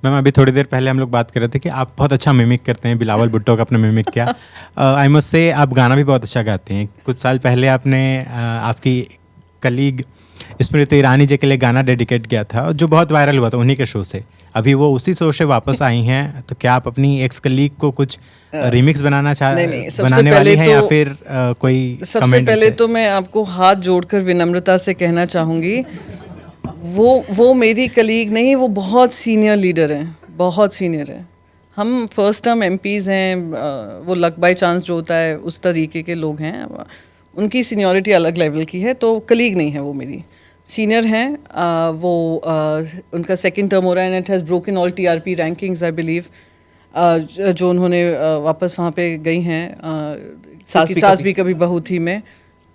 Ma'am अभी थोड़ी देर पहले हम लोग बात कर रहे थे कि आप बहुत अच्छा मिमिक करते हैं, बिलावल भुट्टो का आपने मिमिक किया। आई मस्ट से आप गाना भी बहुत अच्छा गाते हैं। कुछ साल पहले आपने आपकी कलीग स्मृति ईरानी जी के लिए गाना डेडिकेट किया था जो बहुत वायरल हुआ था उन्हीं के शो से। अभी वो उसी शो से वापस आई हैं, तो क्या आप अपनी एक्स कलीग को कुछ रिमिक्स बनाने वाली हैं या फिर कोई सबसे पहले तो मैं आपको हाथ जोड़कर विनम्रता से कहना चाहूँगी, वो मेरी कलीग नहीं, वो बहुत सीनियर लीडर हैं, बहुत सीनियर हैं। हम फर्स्ट टर्म एमपीज़ हैं, वो लक बाय चांस जो होता है उस तरीके के लोग हैं। उनकी सीनियरिटी अलग लेवल की है, तो कलीग नहीं है वो मेरी, सीनियर हैं। उनका सेकंड टर्म हो रहा है and it has broken all TRP rankings I believe, जो उन्होंने वापस वहाँ पे गई हैं। सास भी कभी बहू थी में।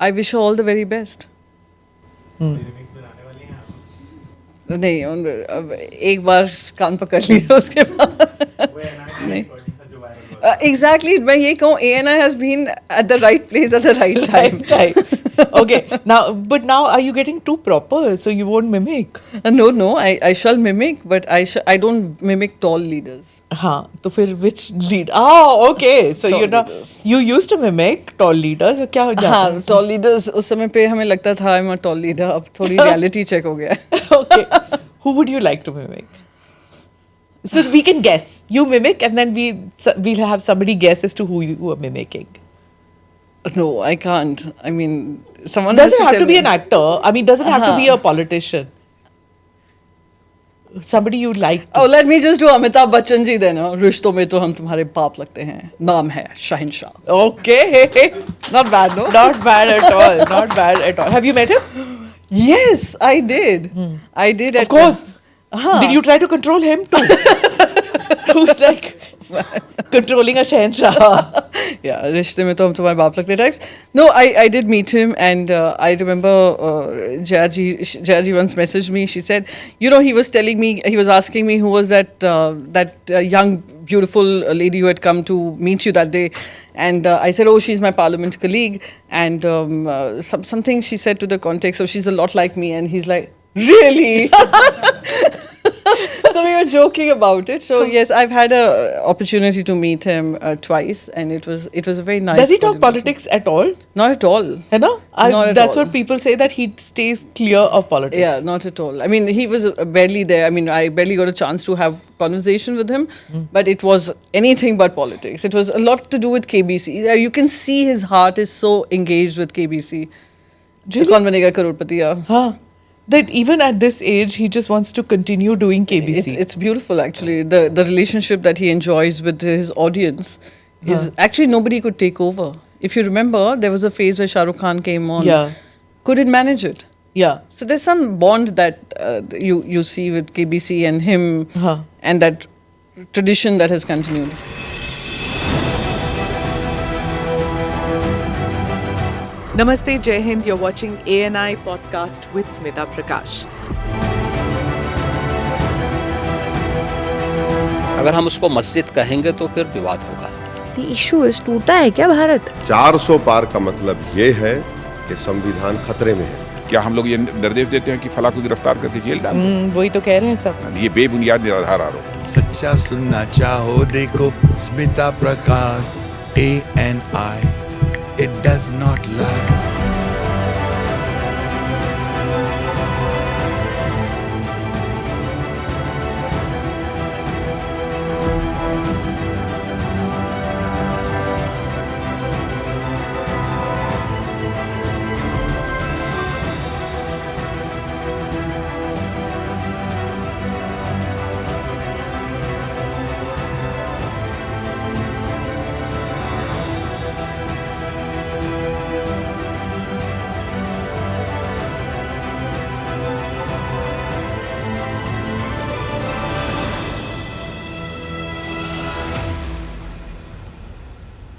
I wish you all the very best. नहीं, एक बार कान पकड़ लिया उसके बाद नहीं। Exactly, मैं ये कहूँ ANI has been at the right place at the right time. Okay, but now are you getting too proper, so you won't mimic? No, I shall mimic, but I don't mimic tall leaders. हाँ, तो फिर which lead? Oh, okay, so you used to mimic tall leaders, so क्या हो जाता है? हाँ, tall leaders उस समय पे हमें लगता था I'm a tall leader, अब थोड़ी reality check हो गया। Okay, who would you like to mimic? So we can guess. You mimic, and then we'll have somebody guess as to who you are mimicking. No, I can't. I mean, someone doesn't has have to be an actor. I mean, doesn't have to be a politician. Somebody you'd like. Oh, let me just do Amitabh Bachchan ji then. रिश्तों में तो हम तुम्हारे बाप लगते हैं, नाम है शहंशाह. Okay, not bad, no? Not bad at all. Not bad at all. Have you met him? Yes, I did. I did. Of course. Did you try to control him too? Who's like controlling a shahenshah? Yeah, रिश्ते में तो हम तुम्हारे बाप लगते types. No, I did meet him, and I remember Jayaji once messaged me. She said, you know, he was asking me who was that young beautiful lady who had come to meet you that day, and I said, oh, she's my parliament colleague, and something she said to the context, so she's a lot like me, and he's like, really? So we were joking about it. So yes, I've had a opportunity to meet him twice, and it was a very nice. Does he talk politics at all? Not at all. You know, that's what people say, that he stays clear of politics. Yeah, not at all. I mean, he was barely there. I mean, I barely got a chance to have conversation with him, but it was anything but politics. It was a lot to do with KBC. You can see his heart is so engaged with KBC. Really? कौन बनेगा करोड़पति? Huh. That even at this age, he just wants to continue doing KBC. It's beautiful, actually. The relationship that he enjoys with his audience is actually nobody could take over. If you remember, there was a phase where Shah Rukh Khan came on. Yeah. Couldn't manage it. Yeah. So there's some bond that you see with KBC and him, and that tradition that has continued. Namaste, Jai Hind. You're watching ANI podcast with Smita Prakash. अगर हम उसको मस्जिद कहेंगे तो फिर विवाद होगा। The issue is, टूटा है क्या भारत? 400 पार का मतलब ये है कि संविधान खतरे में है। क्या हम लोग ये निर्देश देते हैं कि फला को गिरफ्तार करके जेल डाल दो? वही तो कह रहे हैं सब। ये बेबुनियाद निराधार आरोप। सच्चा सुनना चाहो देखो स्मिता प्रकाश ANI, it does not lie.